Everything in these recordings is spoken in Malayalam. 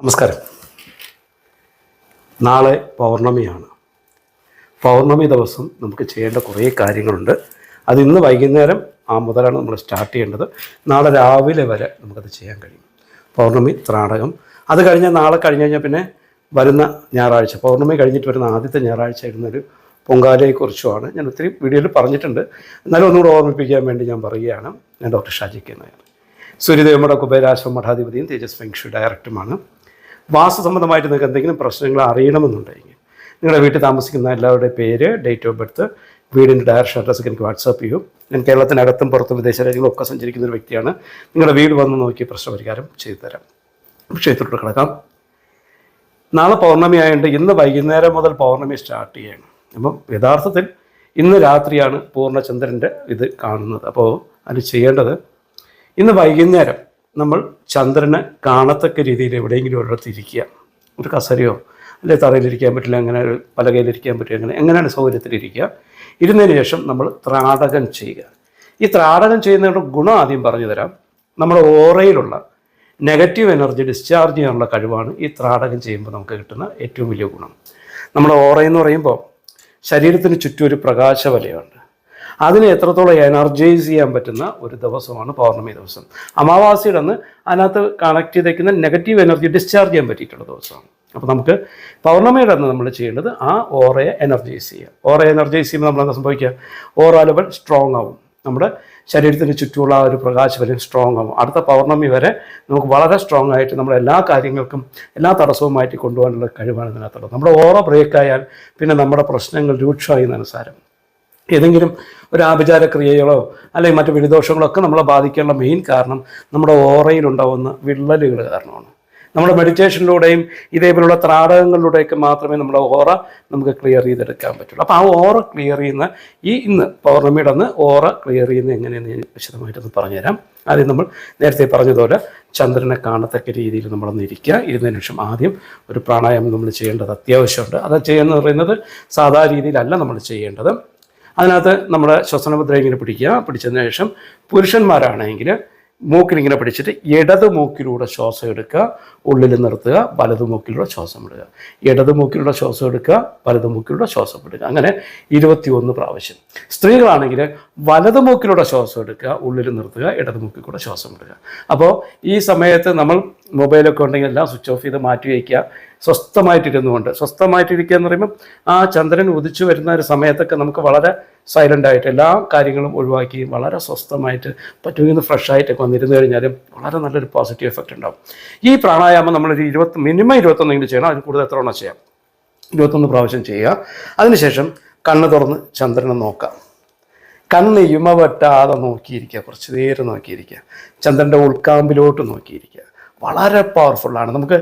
നമസ്കാരം. നാളെ പൗർണമിയാണ്. പൗർണമി ദിവസം നമുക്ക് ചെയ്യേണ്ട കുറേ കാര്യങ്ങളുണ്ട്. അത് ഇന്ന് വൈകുന്നേരം മുതലാണ് നമ്മൾ സ്റ്റാർട്ട് ചെയ്യേണ്ടത്. നാളെ രാവിലെ വരെ നമുക്കത് ചെയ്യാൻ കഴിയും. പൗർണമി ത്രാടകം അത് കഴിഞ്ഞാൽ നാളെ കഴിഞ്ഞ് കഴിഞ്ഞാൽ പിന്നെ വരുന്ന ഞായറാഴ്ച, പൗർണമി കഴിഞ്ഞിട്ട് വരുന്ന ആദ്യത്തെ ഞായറാഴ്ച ഇരുന്നൊരു പൊങ്കാലയെക്കുറിച്ചുമാണ് ഞാൻ ഒത്തിരി വീഡിയോയിൽ പറഞ്ഞിട്ടുണ്ട്. എന്നാലും ഒന്നുകൂടെ ഓർമ്മിപ്പിക്കാൻ വേണ്ടി ഞാൻ പറയുകയാണ്. ഞാൻ ഡോക്ടർ ഷാജി കെ നായർ, സൂര്യദേവമഠ കുബേരാശ്രമ മഠാധിപതിയും തേജസ് ഫെങ്ഷു ഡയറക്ടറുമാണ്. വാസ്തു സംബന്ധമായിട്ട് നിങ്ങൾക്ക് എന്തെങ്കിലും പ്രശ്നങ്ങൾ അറിയണമെന്നുണ്ടെങ്കിൽ നിങ്ങളുടെ വീട്ടിൽ താമസിക്കുന്ന എല്ലാവരുടെയും പേര്, ഡേറ്റ് ഓഫ് ബർത്ത്, വീടിൻ്റെ ഡയറക്ഷൻ അഡ്രസ്സൊക്കെ എനിക്ക് വാട്സാപ്പ് ചെയ്യും. ഞാൻ കേരളത്തിനകത്തും പുറത്തും വിദേശ രാജ്യങ്ങളൊക്കെ സഞ്ചരിക്കുന്ന ഒരു വ്യക്തിയാണ്. നിങ്ങളുടെ വീട് വന്ന് നോക്കി പ്രശ്നപരിഹാരം ചെയ്തു തരാം. വിഷയത്തിലോട്ട് കിടക്കാം. നാളെ പൗർണമി ആയതുകൊണ്ട് ഇന്ന് വൈകുന്നേരം മുതൽ പൗർണമി സ്റ്റാർട്ട് ചെയ്യണം. അപ്പം യഥാർത്ഥത്തിൽ ഇന്ന് രാത്രിയാണ് പൂർണ്ണചന്ദ്രൻ്റെ ഇത് കാണുന്നത്. അപ്പോൾ അത് ചെയ്യേണ്ടത്, ഇന്ന് വൈകുന്നേരം നമ്മൾ ചന്ദ്രനെ കാണത്തക്ക രീതിയിൽ എവിടെയെങ്കിലും ഒരിടത്ത് ഇരിക്കുക. ഒരു കസരയോ അല്ലെ തറയിലിരിക്കാൻ പറ്റില്ല, അങ്ങനെ ഒരു പലകയിലിരിക്കാൻ പറ്റില്ല, എങ്ങനെയാണ് സൗകര്യത്തിലിരിക്കുക. ഇരുന്നതിന് ശേഷം നമ്മൾ ത്രാടകം ചെയ്യുക. ഈ ത്രാടകം ചെയ്യുന്നതിൻ്റെ ഗുണം ആദ്യം പറഞ്ഞു തരാം. നമ്മുടെ ഓറയിലുള്ള നെഗറ്റീവ് എനർജി ഡിസ്ചാർജ് ചെയ്യാനുള്ള കഴിവാണ് ഈ ത്രാടകം ചെയ്യുമ്പോൾ നമുക്ക് കിട്ടുന്ന ഏറ്റവും വലിയ ഗുണം. നമ്മുടെ ഓറയെന്ന് പറയുമ്പോൾ ശരീരത്തിന് ചുറ്റും ഒരു പ്രകാശവലയുണ്ട്. അതിനെ എത്രത്തോളം എനർജൈസ് ചെയ്യാൻ പറ്റുന്ന ഒരു ദിവസമാണ് പൗർണമി ദിവസം. അമാവാസിയുടെ അന്ന് അതിനകത്ത് കണക്ട് ചെയ്തേക്കുന്ന നെഗറ്റീവ് എനർജി ഡിസ്ചാർജ് ചെയ്യാൻ പറ്റിയിട്ടുള്ള ദിവസമാണ്. അപ്പോൾ നമുക്ക് പൗർണമിയുടെ അന്ന് നമ്മൾ ചെയ്യേണ്ടത് ആ ഓറയെ എനർജൈസ് ചെയ്യുക. ഓറയെ എനർജൈസ് ചെയ്യുമ്പോൾ നമ്മളെന്താ സംഭവിക്കുക? ഓറ ലെവൽ സ്ട്രോങ് ആവും. നമ്മുടെ ശരീരത്തിന് ചുറ്റുമുള്ള ആ ഒരു പ്രകാശവലയം സ്ട്രോങ് ആവും. അടുത്ത പൗർണമി വരെ നമുക്ക് വളരെ സ്ട്രോങ് ആയിട്ട് നമ്മുടെ എല്ലാ കാര്യങ്ങൾക്കും എല്ലാ തടസ്സവും മാറ്റി കൊണ്ടുപോകാനുള്ള കഴിവാണ് ഇതിനകത്തുള്ളത്. നമ്മുടെ ഓറ ബ്രേക്കായാൽ പിന്നെ നമ്മുടെ പ്രശ്നങ്ങൾ രൂക്ഷമായതിനനുസാരം ഏതെങ്കിലും ഒരു ആഭിചാരക്രിയകളോ അല്ലെങ്കിൽ മറ്റു വിളിദോഷങ്ങളോ ഒക്കെ നമ്മളെ ബാധിക്കാനുള്ള മെയിൻ കാരണം നമ്മുടെ ഓറയിലുണ്ടാവുന്ന വിള്ളലുകൾ കാരണമാണ്. നമ്മുടെ മെഡിറ്റേഷനിലൂടെയും ഇതേപോലുള്ള ത്രാടകങ്ങളിലൂടെയൊക്കെ മാത്രമേ നമ്മുടെ ഓറ നമുക്ക് ക്ലിയർ ചെയ്തെടുക്കാൻ പറ്റുള്ളൂ. അപ്പോൾ ആ ഓറ ക്ലിയർ ചെയ്യുന്ന ഇന്ന് പൗർണമിയുടെ അന്ന് ഓറ ക്ലിയർ ചെയ്യുന്നത് എങ്ങനെയെന്ന് ഞാൻ വിശദമായിട്ടൊന്ന് പറഞ്ഞുതരാം. ആദ്യം നമ്മൾ നേരത്തെ പറഞ്ഞതുപോലെ ചന്ദ്രനെ കാണത്തക്ക രീതിയിൽ നമ്മളൊന്ന് ഇരിക്കുക. ഇരുന്നതിന് ശേഷം ആദ്യം ഒരു പ്രാണായാമം നമ്മൾ ചെയ്യേണ്ടത് അത്യാവശ്യമുണ്ട്. അത് ചെയ്യുന്നത് പറയുന്നത് സാധാരണ രീതിയിലല്ല നമ്മൾ ചെയ്യേണ്ടത്. അതിനകത്ത് നമ്മുടെ ശ്വസനമുദ്ര ഇങ്ങനെ പിടിക്കുക. പിടിച്ചതിന് ശേഷം പുരുഷന്മാരാണെങ്കിൽ മൂക്കിലിങ്ങനെ പിടിച്ചിട്ട് ഇടത് മൂക്കിലൂടെ ശ്വാസം എടുക്കുക, ഉള്ളിൽ നിർത്തുക, വലതു മൂക്കിലൂടെ ശ്വാസം വിടുക. ഇടത് മൂക്കിലൂടെ ശ്വാസം എടുക്കുക, വലതു മൂക്കിലൂടെ ശ്വാസം വിടുക. അങ്ങനെ 21 പ്രാവശ്യം. സ്ത്രീകളാണെങ്കിൽ വലത് മൂക്കിലൂടെ ശ്വാസം എടുക്കുക, ഉള്ളിൽ നിർത്തുക, ഇടത് മൂക്കിൽ കൂടെ ശ്വാസം വിടുക. അപ്പോൾ ഈ സമയത്ത് നമ്മൾ മൊബൈലൊക്കെ ഉണ്ടെങ്കിൽ എല്ലാം സ്വിച്ച് ഓഫ് ചെയ്ത് മാറ്റി വയ്ക്കുക. സ്വസ്ഥമായിട്ടിരുന്നുകൊണ്ട്, സ്വസ്ഥമായിട്ടിരിക്കുക എന്ന് പറയുമ്പോൾ ആ ചന്ദ്രൻ ഉദിച്ചു വരുന്ന ഒരു സമയത്തൊക്കെ നമുക്ക് വളരെ സൈലൻ്റായിട്ട് എല്ലാ കാര്യങ്ങളും ഒഴിവാക്കി വളരെ സ്വസ്ഥമായിട്ട് പറ്റുമെങ്കിൽ ഫ്രഷ് ആയിട്ടൊക്കെ വന്നിരുന്നു കഴിഞ്ഞാൽ വളരെ നല്ലൊരു പോസിറ്റീവ് എഫക്റ്റ് ഉണ്ടാവും. ഈ പ്രാണായാമം നമ്മളൊരു മിനിമം 21 ചെയ്യണം. അതിന് കൂടുതൽ എത്ര തവണ ചെയ്യാം? 21 പ്രാവശ്യം ചെയ്യുക. അതിനുശേഷം കണ്ണ് തുറന്ന് ചന്ദ്രനെ നോക്കാം. കണ്ണ് ഇമവെട്ടാതെ നോക്കിയിരിക്കുക, കുറച്ച് നേരം നോക്കിയിരിക്കുക. ചന്ദ്രൻ്റെ ഉൾക്കാമ്പിലോട്ട് നോക്കിയിരിക്കുക. വളരെ പവർഫുള്ളാണ്. നമുക്ക്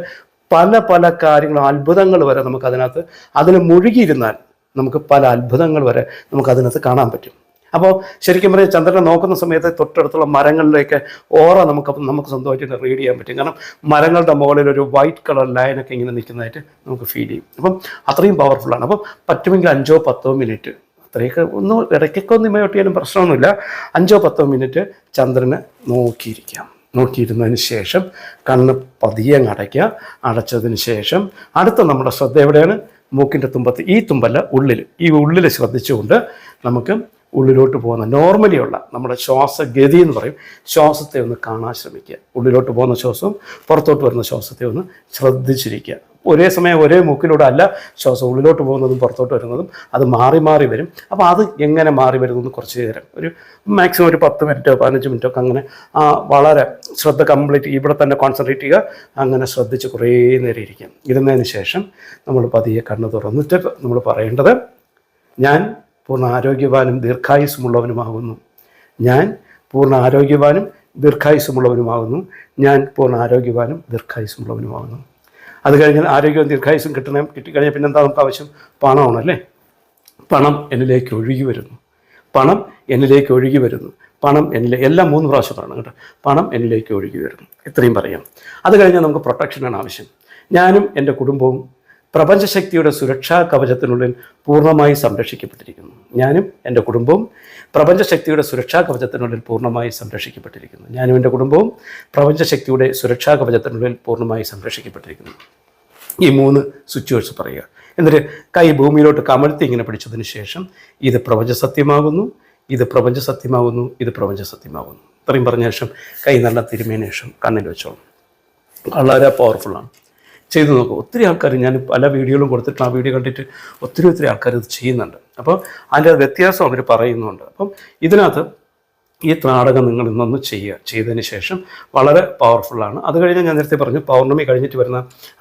പല പല കാര്യങ്ങളും, അത്ഭുതങ്ങൾ വരെ നമുക്ക് അതിനകത്ത് അതിന് മുഴുകിയിരുന്നാൽ നമുക്ക് പല അത്ഭുതങ്ങൾ വരെ നമുക്ക് അതിനകത്ത് കാണാൻ പറ്റും. അപ്പോൾ ശരിക്കും പറഞ്ഞാൽ ചന്ദ്രനെ നോക്കുന്ന സമയത്ത് തൊട്ടടുത്തുള്ള മരങ്ങളിലേക്ക് ഓറ നമുക്ക് സ്വന്തമായിട്ട് റീഡ് ചെയ്യാൻ പറ്റും. കാരണം മരങ്ങളുടെ മുകളിൽ ഒരു വൈറ്റ് കളർ ലൈനൊക്കെ ഇങ്ങനെ നിൽക്കുന്നതായിട്ട് നമുക്ക് ഫീൽ ചെയ്യും. അപ്പം അത്രയും പവർഫുള്ളാണ്. അപ്പം പറ്റുമെങ്കിൽ 5-10 മിനിറ്റ്, അത്രയൊക്കെ ഒന്ന് ഇടയ്ക്കൊക്കെ ഒന്ന് ഇമയൊട്ടിയാലും പ്രശ്നമൊന്നുമില്ല. 5-10 മിനിറ്റ് ചന്ദ്രനെ നോക്കിയിരിക്കാം. നോക്കിയിരുന്നതിന് ശേഷം കണ്ണ് പതിയെ അടയ്ക്കുക. അടച്ചതിന് ശേഷം അടുത്ത നമ്മുടെ ശ്രദ്ധ എവിടെയാണ്? മൂക്കിൻ്റെ തുമ്പത്ത്. ഈ തുമ്പല്ല, ഉള്ളിൽ. ഈ ഉള്ളിൽ ശ്രദ്ധിച്ചുകൊണ്ട് നമുക്ക് ഉള്ളിലോട്ട് പോകുന്ന നോർമലിയുള്ള നമ്മുടെ ശ്വാസഗതി എന്ന് പറയും, ശ്വാസത്തെ ഒന്ന് കാണാൻ ശ്രമിക്കുക. ഉള്ളിലോട്ട് പോകുന്ന ശ്വാസവും പുറത്തോട്ട് വരുന്ന ശ്വാസത്തെ ഒന്ന് ശ്രദ്ധിച്ചിരിക്കുക. ഒരേ സമയം ഒരേ മൂക്കിലൂടെ അല്ല ശ്വാസം ഉള്ളിലോട്ട് പോകുന്നതും പുറത്തോട്ട് വരുന്നതും, അത് മാറി മാറി വരും. അപ്പോൾ അത് എങ്ങനെ മാറി വരുന്നതെന്ന് കുറച്ച് നേരം, ഒരു മാക്സിമം ഒരു 10 മിനിറ്റോ 15 മിനിറ്റോ ഒക്കെ അങ്ങനെ വളരെ ശ്രദ്ധ കംപ്ലീറ്റ് ഇവിടെ തന്നെ കോൺസെൻട്രേറ്റ് ചെയ്യുക. അങ്ങനെ ശ്രദ്ധിച്ച് കുറേ നേരം ഇരിക്കാം. ഇരുന്നതിന് ശേഷം നമ്മൾ പതിയെ കണ്ണ് തുറന്നിട്ട് നമ്മൾ പറയേണ്ടത്, ഞാൻ പൂർണ്ണ ആരോഗ്യവാനും ദീർഘായുസ്സുമുള്ളവനുമാകുന്നു. ഞാൻ പൂർണ്ണ ആരോഗ്യവാനും ദീർഘായുസ്സുമുള്ളവനുമാകുന്നു. ഞാൻ പൂർണ്ണ ആരോഗ്യവാനും ദീർഘായുസ്സുമുള്ളവനുമാകുന്നു. അത് കഴിഞ്ഞാൽ ആരോഗ്യവും ദീർഘായുസ്സും കിട്ടിക്കഴിഞ്ഞാൽ പിന്നെന്താ നമുക്ക് ആവശ്യം? പണമാണല്ലേ. പണം എന്നിലേക്ക് ഒഴുകി വരുന്നു, പണം എന്നിലേക്ക് ഒഴുകി വരുന്നു, പണം എല്ലാം 3 പ്രാവശ്യം പറയണം കേട്ടോ. പണം എന്നിലേക്ക് ഒഴുകി വരുന്നു, ഇത്രയും പറയാം. അത് കഴിഞ്ഞാൽ നമുക്ക് പ്രൊട്ടക്ഷനാണ് ആവശ്യം. ഞാനും എൻ്റെ കുടുംബവും പ്രപഞ്ചശക്തിയുടെ സുരക്ഷാ കവചത്തിനുള്ളിൽ പൂർണ്ണമായി സംരക്ഷിക്കപ്പെട്ടിരിക്കുന്നു. ഞാനും എൻ്റെ കുടുംബവും പ്രപഞ്ചശക്തിയുടെ സുരക്ഷാ കവചത്തിനുള്ളിൽ പൂർണ്ണമായി സംരക്ഷിക്കപ്പെട്ടിരിക്കുന്നു. ഞാനും എൻ്റെ കുടുംബവും പ്രപഞ്ചശക്തിയുടെ സുരക്ഷാ കവചത്തിനുള്ളിൽ പൂർണ്ണമായി സംരക്ഷിക്കപ്പെട്ടിരിക്കുന്നു. ഈ 3 സ്വിച്ചുവേഴ്സ് പറയുക. എന്നിട്ട് കൈ ഭൂമിയിലോട്ട് കമഴ്ത്തി ഇങ്ങനെ പിടിച്ചതിന് ശേഷം ഇത് പ്രപഞ്ചസത്യമാകുന്നു, ഇത് പ്രപഞ്ചസത്യമാകുന്നു, ഇത് പ്രപഞ്ചസത്യമാകുന്നു. ഇത്രയും പറഞ്ഞ ശേഷം കൈ നല്ല തിരുമിയതിന് ശേഷം കണ്ണിൽ വെച്ചോളും. വളരെ പവർഫുള്ളാണ്. ചെയ്തു നോക്കും. ഒത്തിരി ആൾക്കാർ, ഞാൻ പല വീഡിയോകളും കൊടുത്തിട്ട് ആ വീഡിയോ കണ്ടിട്ട് ഒത്തിരി ആൾക്കാർ ഇത് ചെയ്യുന്നുണ്ട്. അപ്പോൾ അതിൻ്റെ വ്യത്യാസം അവർ പറയുന്നുണ്ട്. അപ്പം ഇതിനകത്ത് ഈ നാടകം നിങ്ങൾ ഇന്നൊന്ന് ചെയ്തതിന് ശേഷം വളരെ പവർഫുള്ളാണ്. അത് കഴിഞ്ഞ് ഞാൻ നേരത്തെ പറഞ്ഞു, പൗർണമി കഴിഞ്ഞിട്ട് വരുന്ന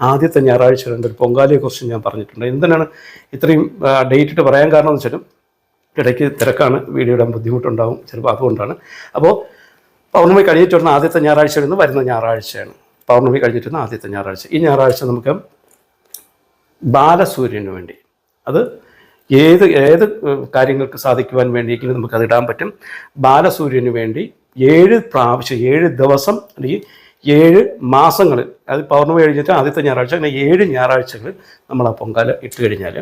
ആദ്യത്തെ ഞായറാഴ്ച ഒരു പൊങ്കാലയെക്കുറിച്ച് ഞാൻ പറഞ്ഞിട്ടുണ്ട്. എന്തിനാണ് ഇത്രയും ഡേറ്റ് ഇട്ട് പറയാൻ കാരണം എന്ന് വെച്ചാലും ഇടയ്ക്ക് തിരക്കാണ്, വീഡിയോ ഇടാൻ ബുദ്ധിമുട്ടുണ്ടാകും ചിലപ്പോൾ, അതുകൊണ്ടാണ്. അപ്പോൾ പൗർണമി കഴിഞ്ഞിട്ട് വരുന്ന ആദ്യത്തെ ഞായറാഴ്ച വരുന്ന ഞായറാഴ്ചയാണ്. പൗർണമി കഴിഞ്ഞിട്ടുന്ന ആദ്യത്തെ ഞായറാഴ്ച. ഈ ഞായറാഴ്ച നമുക്ക് ബാലസൂര്യന് വേണ്ടി, അത് ഏത് കാര്യങ്ങൾക്ക് സാധിക്കുവാൻ വേണ്ടിയെങ്കിലും നമുക്കത് ഇടാൻ പറ്റും. ബാലസൂര്യന് വേണ്ടി 7 പ്രാവശ്യം 7 ദിവസം അല്ലെങ്കിൽ 7 മാസങ്ങളിൽ, അത് പൗർണമി കഴിഞ്ഞിട്ട് ആദ്യത്തെ ഞായറാഴ്ച, അങ്ങനെ 7 ഞായറാഴ്ചകൾ നമ്മൾ ആ പൊങ്കാല ഇട്ട് കഴിഞ്ഞാൽ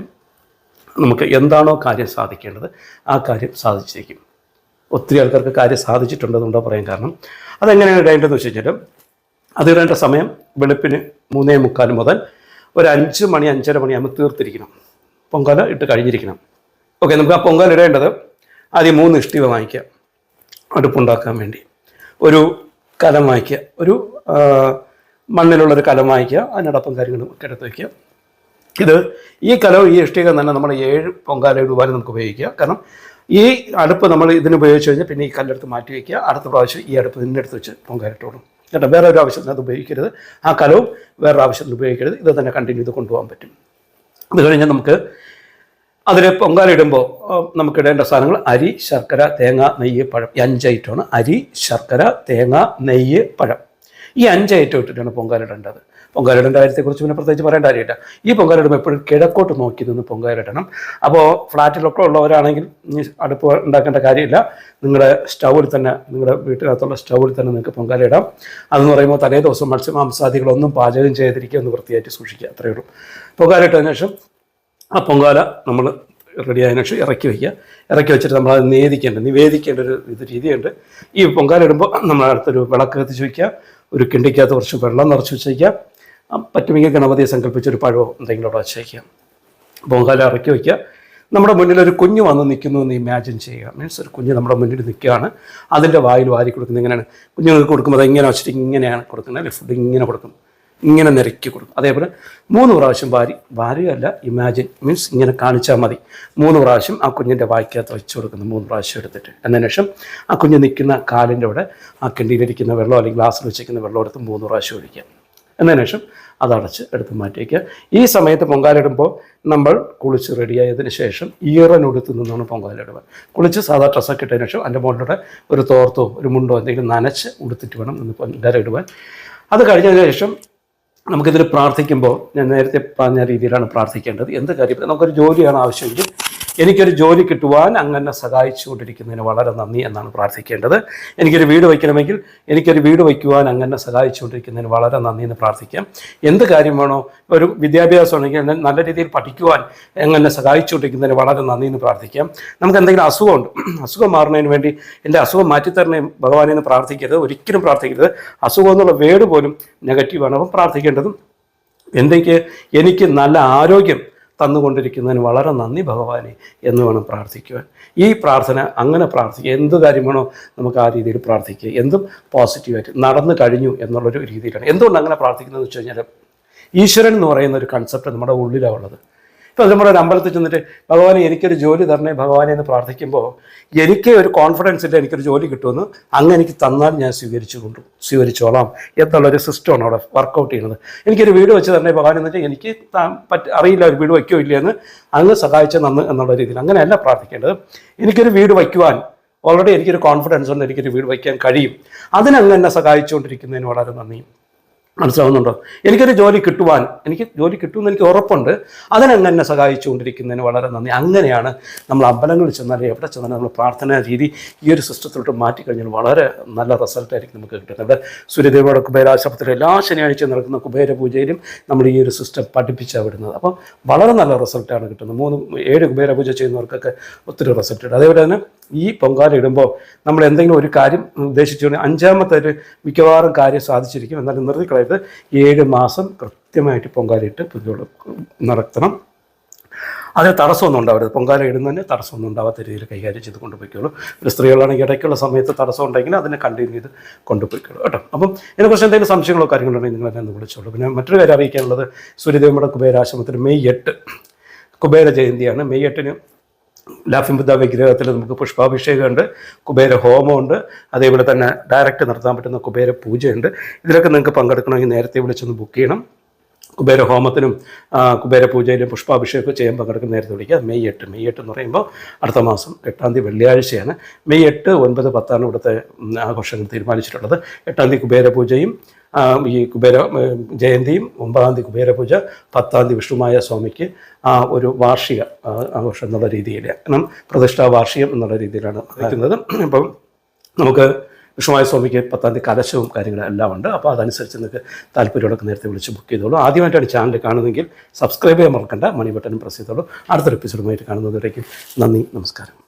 നമുക്ക് എന്താണോ കാര്യം സാധിക്കേണ്ടത് ആ കാര്യം സാധിച്ചിരിക്കും. ഒത്തിരി ആൾക്കാർക്ക് കാര്യം സാധിച്ചിട്ടുണ്ടെന്നുണ്ടോ പറയാൻ കാരണം, അതെങ്ങനെയാണ് ഇടേണ്ടതെന്ന് വെച്ച് കഴിഞ്ഞാൽ അത് ഇടേണ്ട സമയം വെളുപ്പിന് 3:45 മുതൽ ഒരു 5 മണി 5:30 മണിയാകുമ്പോൾ തീർത്തിരിക്കണം, പൊങ്കാല ഇട്ട് കഴിഞ്ഞിരിക്കണം. ഓക്കെ, നമുക്ക് ആ പൊങ്കാല ഇടേണ്ടത് ആദ്യം 3 ഇഷ്ടിക വാങ്ങിക്കുക, അടുപ്പുണ്ടാക്കാൻ വേണ്ടി. ഒരു കലം വാങ്ങിക്കുക, ഒരു മണ്ണിലുള്ളൊരു കലം വാങ്ങിക്കുക, അതിനോടൊപ്പം കാര്യങ്ങളും ഒക്കെ എടുത്ത് വയ്ക്കുക. ഈ കലവും ഈ ഇഷ്ടിക തന്നെ നമ്മൾ 7 പൊങ്കാല ഇടുവാനും നമുക്ക് ഉപയോഗിക്കുക. കാരണം ഈ അടുപ്പ് നമ്മൾ ഇതിന് ഉപയോഗിച്ച് കഴിഞ്ഞാൽ പിന്നെ ഈ കല്ലെടുത്ത് മാറ്റി വയ്ക്കുക, അടുത്ത പ്രാവശ്യം ഈ അടുപ്പ് ഇതിൻ്റെ അടുത്ത് വെച്ച് പൊങ്കാല ഇട്ടോളും കേട്ടോ. വേറെ ഒരു ആവശ്യത്തിന് അത് ഉപയോഗിക്കരുത്, ആ കലവും വേറൊരു ആവശ്യത്തിന് ഉപയോഗിക്കരുത്. ഇത് തന്നെ കണ്ടിന്യൂ ചെയ്ത് കൊണ്ടുപോകാൻ പറ്റും. അത് കഴിഞ്ഞാൽ നമുക്ക് അതിൽ പൊങ്കാല ഇടുമ്പോൾ നമുക്ക് ഇടേണ്ട സാധനങ്ങൾ അരി, ശർക്കര, തേങ്ങ, നെയ്യ്, പഴം. ഈ 5 ഐറ്റമാണ്. അരി, ശർക്കര, തേങ്ങ, നെയ്യ്, പഴം. ഈ 5 ഐറ്റം ഇട്ടിട്ടാണ് പൊങ്കാല ഇടേണ്ടത്. പൊങ്കാല ഇടേണ്ട കാര്യത്തെക്കുറിച്ച് പിന്നെ പ്രത്യേകിച്ച് പറയേണ്ട കാര്യമില്ല. ഈ പൊങ്കാല ഇടുമ്പോൾ എപ്പോഴും കിഴക്കോട്ട് നോക്കി നിന്ന് പൊങ്കാല ഇടണം. അപ്പോൾ ഫ്ലാറ്റിലൊക്കെ ഉള്ളവരാണെങ്കിൽ അടുപ്പ് ഉണ്ടാക്കേണ്ട കാര്യമില്ല, നിങ്ങളുടെ സ്റ്റൗവിൽ തന്നെ, നിങ്ങളുടെ വീട്ടിനകത്തുള്ള സ്റ്റൗവിൽ തന്നെ നിങ്ങൾക്ക് പൊങ്കാല ഇടാം. അതെന്ന് പറയുമ്പോൾ തലേ ദിവസം മത്സ്യമാംസാദികളൊന്നും പാചകം ചെയ്തിരിക്കുക, ഒന്ന് വൃത്തിയായിട്ട് സൂക്ഷിക്കുക, അത്രയേ ഉള്ളൂ. പൊങ്കാല ഇട്ടതിന് ശേഷം ആ പൊങ്കാല നമ്മൾ റെഡി ആയതിനു ശേഷം ഇറക്കി വയ്ക്കുക. ഇറക്കി വെച്ചിട്ട് നമ്മളത് നിവേദിക്കേണ്ട ഒരു രീതിയുണ്ട്. ഈ പൊങ്കാല ഇടുമ്പോൾ നമ്മൾ അടുത്തൊരു വിളക്ക് കത്തിച്ച് വയ്ക്കുക, ഒരു കിണ്ടിക്കകത്ത് കുറച്ച് വെള്ളം നിറച്ച് വെച്ചേക്കുക, പറ്റുമെങ്കിൽ ഗണപതിയെ സങ്കല്പിച്ചൊരു പഴമോ എന്തെങ്കിലും അവിടെ വെച്ചേക്കുക. പൊങ്കാല ഇറക്കി വയ്ക്കുക. നമ്മുടെ മുന്നിൽ ഒരു കുഞ്ഞ് വന്ന് നിൽക്കുന്നു എന്ന് ഇമാജിൻ ചെയ്യുക. മീൻസ് ഒരു കുഞ്ഞ് നമ്മുടെ മുന്നിൽ നിൽക്കുകയാണ്, അതിൻ്റെ വായിൽ വാരി കൊടുക്കുന്നത് എങ്ങനെയാണ്? കുഞ്ഞുങ്ങൾക്ക് കൊടുക്കുമ്പോൾ അത് ഇങ്ങനെ വെച്ചിട്ട് ഇങ്ങനെയാണ് കൊടുക്കുന്നത്, അല്ലെ? ഫുഡ് ഇങ്ങനെ കൊടുക്കും, ഇങ്ങനെ നിരക്കി കൊടുക്കും. അതേപോലെ 3 പ്രാവശ്യം വാരിയല്ല, ഇമാജിൻ മീൻസ് ഇങ്ങനെ കാണിച്ചാൽ മതി. 3 പ്രാവശ്യം ആ കുഞ്ഞിൻ്റെ വായിക്കകത്ത് വെച്ച് കൊടുക്കുന്നു, 3 പ്രാവശ്യം എടുത്തിട്ട്. എന്നതിന് ശേഷം ആ കുഞ്ഞ് നിൽക്കുന്ന കാലിൻ്റെ അവിടെ ആ കിണ്ടിയിലിരിക്കുന്ന വെള്ളം അല്ലെങ്കിൽ ഗ്ലാസ്സിൽ വെച്ചിരിക്കുന്ന വെള്ളം എടുത്ത് 3 പ്രാവശ്യം ഒഴിക്കുക. എന്നതിന് ശേഷം അതടച്ച് എടുത്ത് മാറ്റി വയ്ക്കുക. ഈ സമയത്ത് പൊങ്കാലിടുമ്പോൾ നമ്മൾ കുളിച്ച് റെഡിയായതിനു ശേഷം ഈറനുടുത്ത് നിന്നാണ് പൊങ്കാലിടുക. കുളിച്ച് സാധാ ഡ്രസ്സൊക്കെ ഇട്ടതിന് ശേഷം അതിൻ്റെ മുകളിലൂടെ ഒരു തോർത്തോ ഒരു മുണ്ടോ എന്തെങ്കിലും നനച്ച് ഉടുത്തിട്ട് വേണം നിന്ന് പൊങ്കാല ഇടുവാൻ. അത് കഴിഞ്ഞതിന് ശേഷം നമുക്കിതിൽ പ്രാർത്ഥിക്കുമ്പോൾ ഞാൻ നേരത്തെ പറഞ്ഞ രീതിയിലാണ് പ്രാർത്ഥിക്കേണ്ടത്. എന്ത് കാര്യം, നമുക്കൊരു ജോലിയാണ് ആവശ്യമെങ്കിൽ എനിക്കൊരു ജോലി കിട്ടുവാൻ അങ്ങനെ സഹായിച്ചുകൊണ്ടിരിക്കുന്നതിന് വളരെ നന്ദി എന്നാണ് പ്രാർത്ഥിക്കേണ്ടത്. എനിക്കൊരു വീട് വയ്ക്കണമെങ്കിൽ എനിക്കൊരു വീട് വയ്ക്കുവാൻ അങ്ങനെ സഹായിച്ചുകൊണ്ടിരിക്കുന്നതിന് വളരെ നന്ദി എന്ന് പ്രാർത്ഥിക്കാം. എന്ത് കാര്യം വേണോ, ഒരു വിദ്യാഭ്യാസമാണെങ്കിൽ നല്ല രീതിയിൽ പഠിക്കുവാൻ എങ്ങനെ സഹായിച്ചുകൊണ്ടിരിക്കുന്നതിന് വളരെ നന്ദി എന്ന് പ്രാർത്ഥിക്കാം. നമുക്ക് എന്തെങ്കിലും അസുഖമുണ്ട്, അസുഖം മാറുന്നതിന് വേണ്ടി എൻ്റെ അസുഖം മാറ്റിത്തരണേ ഭഗവാനെ എന്ന് പ്രാർത്ഥിക്കരുത്, ഒരിക്കലും പ്രാർത്ഥിക്കരുത്. അസുഖം എന്നുള്ള വേർഡ് പോലും നെഗറ്റീവാണ്. അപ്പം പ്രാർത്ഥിക്കേണ്ടതും എനിക്ക് നല്ല ആരോഗ്യം തന്നുകൊണ്ടിരിക്കുന്നതിന് വളരെ നന്ദി ഭഗവാനെ എന്ന് വേണം പ്രാർത്ഥിക്കുവാൻ. ഈ പ്രാർത്ഥന അങ്ങനെ പ്രാർത്ഥിക്കുക. എന്ത് കാര്യമാണോ നമുക്ക് ആ രീതിയിൽ പ്രാർത്ഥിക്കുക. എന്തും പോസിറ്റീവായിട്ട് നടന്നു കഴിഞ്ഞു എന്നുള്ളൊരു രീതിയിലാണ്. എന്തുകൊണ്ട് അങ്ങനെ പ്രാർത്ഥിക്കുന്നതെന്ന് വെച്ച് കഴിഞ്ഞാൽ ഈശ്വരൻ എന്ന് പറയുന്ന ഒരു കൺസെപ്റ്റ് നമ്മുടെ ഉള്ളിലാണ് ഉള്ളത്. ഇപ്പോൾ നമ്മുടെ ഒരു അമ്പലത്തിൽ ചെന്നിട്ട് ഭഗവാനെ എനിക്കൊരു ജോലി തരണേ ഭഗവാനെ എന്ന് പ്രാർത്ഥിക്കുമ്പോൾ എനിക്ക് ഒരു കോൺഫിഡൻസ് ഇല്ല എനിക്കൊരു ജോലി കിട്ടുമെന്ന്. അങ്ങ് എനിക്ക് തന്നാൽ ഞാൻ സ്വീകരിച്ചോളാം എന്നുള്ളൊരു സിസ്റ്റമാണ് അവിടെ വർക്കൗട്ട് ചെയ്യുന്നത്. എനിക്കൊരു വീട് വെച്ച് തരണേ ഭഗവാൻ എന്ന് വെച്ചാൽ എനിക്ക് അറിയില്ല ഒരു വീട് വയ്ക്കോ ഇല്ലയെന്ന്, അങ്ങ് സഹായിച്ച നന്ന് എന്നുള്ള രീതിയിൽ അങ്ങനെയല്ല പ്രാർത്ഥിക്കേണ്ടത്. എനിക്കൊരു വീട് വയ്ക്കുവാൻ ഓൾറെഡി എനിക്കൊരു കോൺഫിഡൻസ് ഉണ്ട്, എനിക്കൊരു വീട് വയ്ക്കാൻ കഴിയും, അതിനങ്ങ് എന്നെ സഹായിച്ചുകൊണ്ടിരിക്കുന്നതിന് വളരെ നന്ദിയും മനസ്സിലാവുന്നുണ്ടോ? എനിക്ക് ജോലി കിട്ടുമെന്ന് എനിക്ക് ഉറപ്പുണ്ട്. അതിനങ്ങ് എന്നെ സഹായിച്ചുകൊണ്ടിരിക്കുന്നതിന് വളരെ നന്ദി. അങ്ങനെയാണ് നമ്മൾ അമ്പലങ്ങളിൽ ചെന്നാലും എവിടെ ചെന്നാലും നമ്മൾ പ്രാർത്ഥനാ രീതി ഈ ഒരു സിസ്റ്റത്തിലോട്ട് മാറ്റിക്കഴിഞ്ഞാൽ വളരെ നല്ല റിസൾട്ടായിരിക്കും നമുക്ക് കിട്ടുന്നത്. ഇവിടെ സൂര്യദേവയുടെ കുബേരാശുപത്രി എല്ലാ ശനിയാഴ്ചയും നടക്കുന്ന കുബേര പൂജയിലും നമ്മൾ ഈ ഒരു സിസ്റ്റം പഠിപ്പിച്ചാണ് വിടുന്നത്. അപ്പം വളരെ നല്ല റിസൾട്ടാണ് കിട്ടുന്നത്. 7 കുബേര പൂജ ചെയ്യുന്നവർക്കൊക്കെ ഒത്തിരി റിസൾട്ട് ഉണ്ട്. അതേപോലെ തന്നെ ഈ പൊങ്കാല ഇടുമ്പോൾ നമ്മൾ എന്തെങ്കിലും ഒരു കാര്യം ഉദ്ദേശിച്ചുകൊണ്ട് 5ാമത്തെ ഒരു മിക്കവാറും കാര്യം സാധിച്ചിരിക്കും. എന്നാലും നിർത്തിക്കളയരുത്. 7 മാസം കൃത്യമായിട്ട് പൊങ്കാലയിട്ട് പൂജകൾ നടത്തണം. അതിന് തടസ്സമൊന്നും ഉണ്ടാവരുത്. പൊങ്കാല ഇടുന്നതിന് തടസ്സമൊന്നും ഉണ്ടാവാത്ത രീതിയിൽ കൈകാര്യം ചെയ്ത് കൊണ്ടുപോയിക്കോളൂ. ഒരു സ്ത്രീകളാണെങ്കിൽ ഇടയ്ക്കുള്ള സമയത്ത് തടസ്സം ഉണ്ടെങ്കിൽ അതിനെ കണ്ടിന്യൂ ചെയ്ത് കൊണ്ടുപോയിക്കോളൂ കേട്ടോ. അപ്പം ഇതിനെക്കുറിച്ച് എന്തെങ്കിലും സംശയങ്ങളോ കാര്യങ്ങളുണ്ടെങ്കിൽ നിങ്ങൾ എന്നെ വിളിച്ചോളൂ. പിന്നെ മറ്റൊരു കാര്യം അറിയിക്കാനുള്ളത്, സൂര്യദേവയുടെ കുബേരാശ്രമത്തിൽ മെയ് 8 കുബേര ജയന്തിയാണ്. മെയ് 8 ലാഫിംഗ് ബുദ്ധ വിഗ്രഹത്തിൽ നമുക്ക് പുഷ്പാഭിഷേകമുണ്ട്, കുബേര ഹോമമുണ്ട്, അതേപോലെ തന്നെ ഡയറക്റ്റ് നടത്താൻ പറ്റുന്ന കുബേര പൂജയുണ്ട്. ഇതിലൊക്കെ നിങ്ങൾക്ക് പങ്കെടുക്കണമെങ്കിൽ നേരത്തെ വിളിച്ചൊന്ന് ബുക്ക് ചെയ്യണം. കുബേര ഹോമത്തിനും കുബേര പൂജയിലും പുഷ്പാഭിഷേകമൊക്കെ ചെയ്യാൻ പങ്കെടുക്കുന്ന നേരത്തെ വിളിക്കുക. മെയ് 8 എന്ന് പറയുമ്പോൾ അടുത്ത മാസം 8-ാം തീയതി വെള്ളിയാഴ്ചയാണ്. മെയ് 8, 9, 10 ഇവിടുത്തെ ആഘോഷങ്ങൾ തീരുമാനിച്ചിട്ടുള്ളത്. 8-ാം തീയതി കുബേര പൂജയും ഈ കുബേര ജയന്തിയും, 9-ാം തീയതി കുബേര പൂജ, 10-ാം തീയതി വിഷ്ണുമായ സ്വാമിക്ക് ഒരു വാർഷിക ആഘോഷം എന്നുള്ള രീതിയിൽ, കാരണം പ്രതിഷ്ഠാ വാർഷികം എന്നുള്ള രീതിയിലാണ് നടക്കുന്നത്. അപ്പം നമുക്ക് വിഷ്ണുമായ സ്വാമിക്ക് 10-ാം തീയതി കലശവും കാര്യങ്ങളും എല്ലാം ഉണ്ട്. അപ്പോൾ അതനുസരിച്ച് നിങ്ങൾക്ക് താല്പര്യമുള്ളൊക്കെ നേരത്തെ വിളിച്ച് ബുക്ക് ചെയ്തോളൂ. ആദ്യമായിട്ടാണ് ചാനൽ കാണുന്നതെങ്കിൽ സബ്സ്ക്രൈബ് ചെയ്യാൻ മറക്കണ്ട, മണി ബട്ടൺ പ്രസ് ചെയ്തോളൂ. അടുത്തൊരു എപ്പിസോഡുമായിട്ട് കാണുന്നതിലേക്കും നന്ദി, നമസ്കാരം.